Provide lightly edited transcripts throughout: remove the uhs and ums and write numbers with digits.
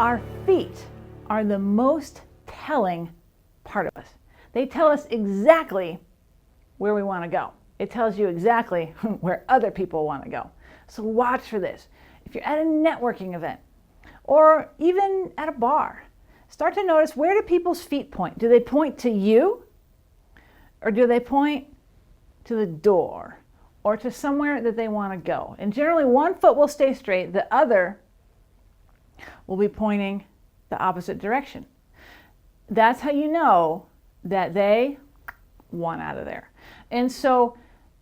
Our feet are the most telling part of us. They tell us exactly where we want to go. It tells you exactly where other people want to go. So watch for this. If you're at a networking event or even at a bar, start to notice, where do people's feet point? Do they point to you, or do they point to the door or to somewhere that they want to go? And generally one foot will stay straight, the other will be pointing the opposite direction. That's how you know that they want out of there. And so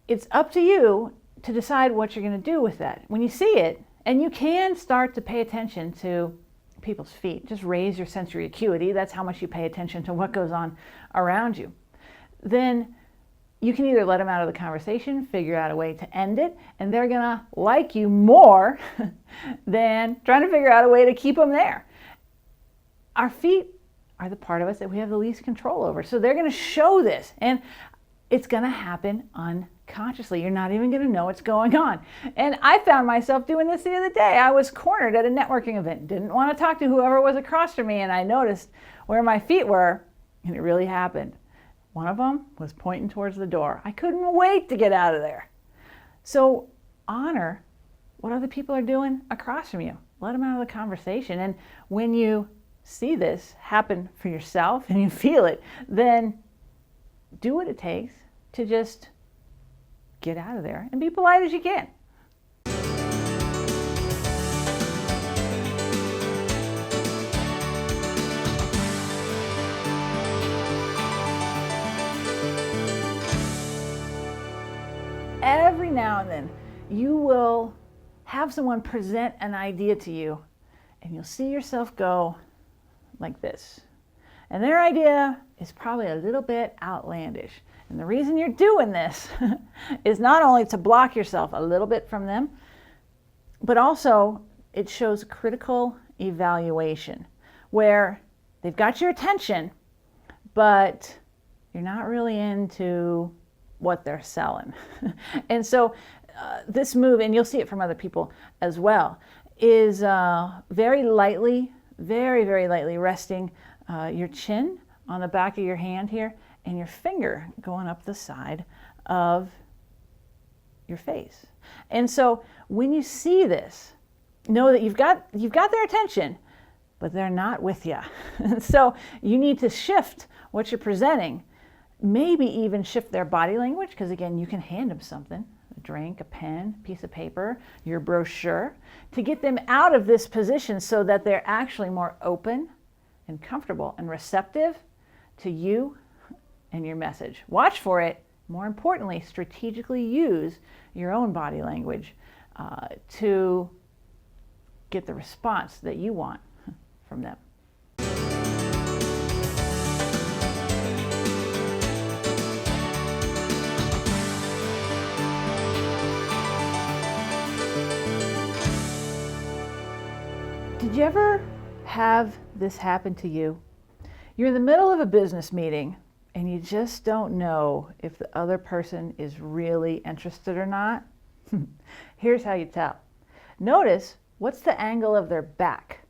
it's up to you to decide what you're going to do with that. When you see it, and you can start to pay attention to people's feet, just raise your sensory acuity, that's how much you pay attention to what goes on around you, then you can either let them out of the conversation, figure out a way to end it, and they're going to like you more than trying to figure out a way to keep them there. Our feet are the part of us that we have the least control over. So they're going to show this, and it's going to happen unconsciously. You're not even going to know what's going on. And I found myself doing this the other day. I was cornered at a networking event, didn't want to talk to whoever was across from me, and I noticed where my feet were, and it really happened. One of them was pointing towards the door. I couldn't wait to get out of there. So honor what other people are doing across from you. Let them out of the conversation. And when you see this happen for yourself and you feel it, then do what it takes to just get out of there and be polite as you can. Every now and then you will have someone present an idea to you, and you'll see yourself go like this. And their idea is probably a little bit outlandish. And the reason you're doing this is not only to block yourself a little bit from them, but also it shows critical evaluation, where they've got your attention, but you're not really into what they're selling. And so this move, and you'll see it from other people as well, is very lightly, very, very lightly resting your chin on the back of your hand here, and your finger going up the side of your face. And so when you see this, know that you've got their attention, but they're not with you. So you need to shift what you're presenting, maybe even shift their body language, because again, you can hand them something, a drink, a pen, piece of paper, your brochure, to get them out of this position so that they're actually more open and comfortable and receptive to you and your message. Watch for it. More importantly, strategically use your own body language to get the response that you want from them. Did you ever have this happen to you? You're in the middle of a business meeting and you just don't know if the other person is really interested or not. Here's how you tell. Notice what's the angle of their back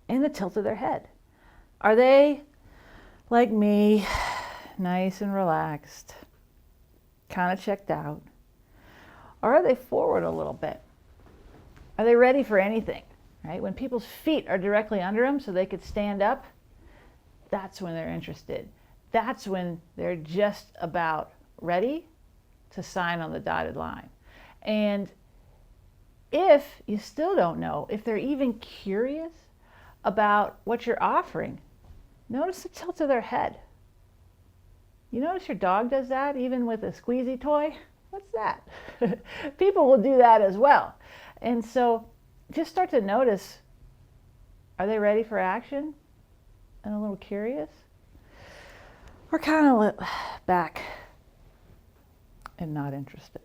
and the tilt of their head. Are they like me, nice and relaxed, kind of checked out? Or are they forward a little bit? Are they ready for anything? Right? When people's feet are directly under them so they could stand up, that's when they're interested. That's when they're just about ready to sign on the dotted line. And if you still don't know, if they're even curious about what you're offering, notice the tilt of their head. You notice your dog does that even with a squeezy toy? What's that? People will do that as well. And so just start to notice, are they ready for action and a little curious? Or kind of back and not interested.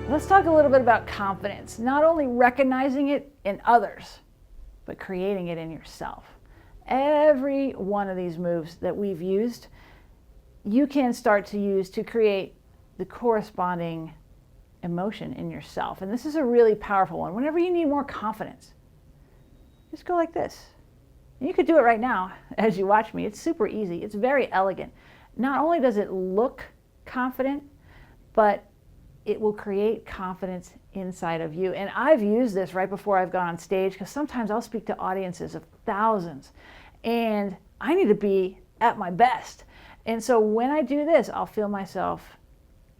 Let's talk a little bit about confidence. Not only recognizing it in others, but creating it in yourself. Every one of these moves that we've used, you can start to use to create the corresponding emotion in yourself. And this is a really powerful one. Whenever you need more confidence, just go like this. And you could do it right now as you watch me. It's super easy. It's very elegant. Not only does it look confident, but it will create confidence inside of you. And I've used this right before I've gone on stage, because sometimes I'll speak to audiences of thousands and I need to be at my best. And so when I do this, I'll feel myself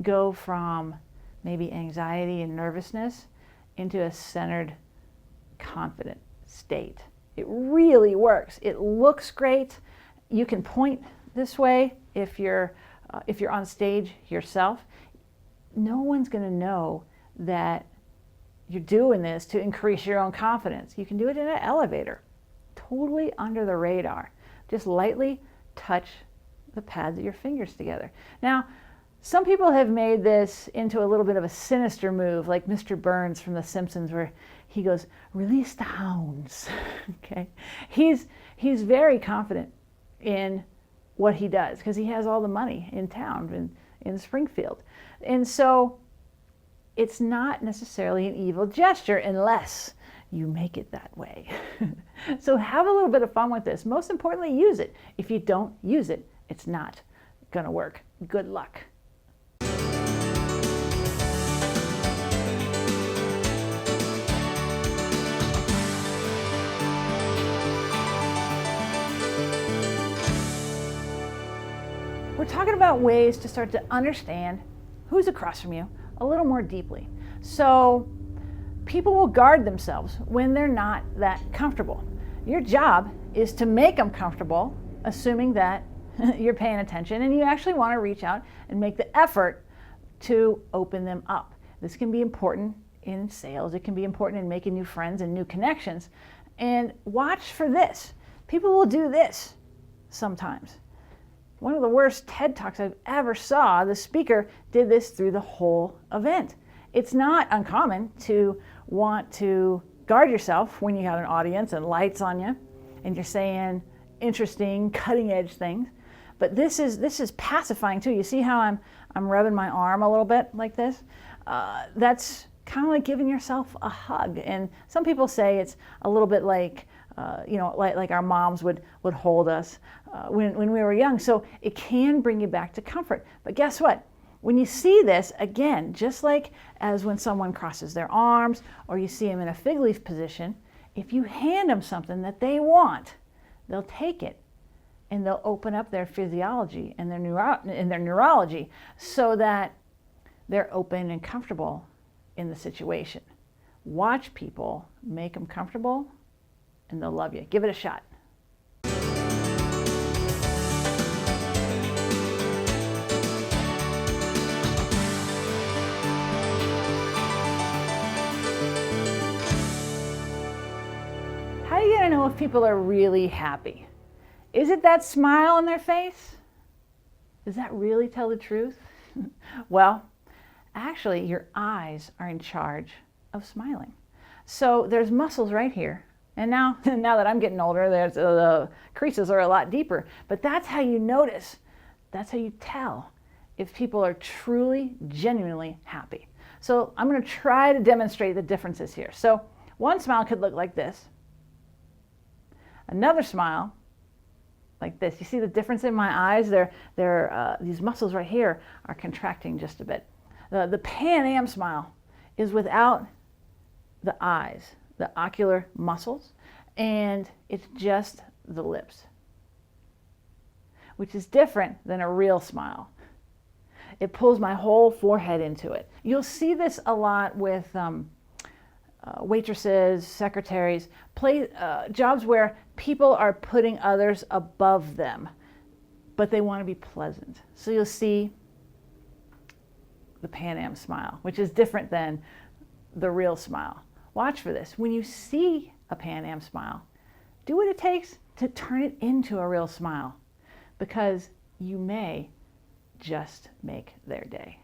go from maybe anxiety and nervousness into a centered, confident state. It really works. It looks great. You can point this way if you're on stage yourself. No one's going to know that you're doing this to increase your own confidence. You can do it in an elevator, totally under the radar. Just lightly touch the pads of your fingers together. Now, some people have made this into a little bit of a sinister move, like Mr. Burns from The Simpsons, where he goes, "Release the hounds." Okay, he's very confident in what he does because he has all the money in town in Springfield, and so it's not necessarily an evil gesture unless you make it that way. So have a little bit of fun with this. Most importantly, use it. If you don't use it, it's not going to work. Good luck. We're talking about ways to start to understand who's across from you a little more deeply. So people will guard themselves when they're not that comfortable. Your job is to make them comfortable, assuming that you're paying attention and you actually want to reach out and make the effort to open them up. This can be important in sales. It can be important in making new friends and new connections. And watch for this. People will do this sometimes. One of the worst TED Talks I've ever saw, the speaker did this through the whole event. It's not uncommon to want to guard yourself when you have an audience and lights on you and you're saying interesting, cutting edge things. But this is pacifying too. You see how I'm rubbing my arm a little bit like this? That's kind of like giving yourself a hug. And some people say it's a little bit like like our moms would hold us when we were young. So it can bring you back to comfort. But guess what? When you see this, again, just like as when someone crosses their arms or you see them in a fig leaf position, if you hand them something that they want, they'll take it and they'll open up their physiology and their neurology so that they're open and comfortable in the situation. Watch people, make them comfortable, and they'll love you. Give it a shot. How are you going to know if people are really happy? Is it that smile on their face? Does that really tell the truth? Well, actually, your eyes are in charge of smiling. So there's muscles right here. And now that I'm getting older, the creases are a lot deeper. But that's how you notice. That's how you tell if people are truly, genuinely happy. So I'm going to try to demonstrate the differences here. So one smile could look like this. Another smile like this. You see the difference in my eyes? These muscles right here are contracting just a bit. The Pan Am smile is without the eyes, the ocular muscles, and it's just the lips, which is different than a real smile. It pulls my whole forehead into it. You'll see this a lot with waitresses, secretaries, jobs where people are putting others above them, but they want to be pleasant. So you'll see the Pan Am smile, which is different than the real smile. Watch for this. When you see a Pan Am smile, do what it takes to turn it into a real smile, because you may just make their day.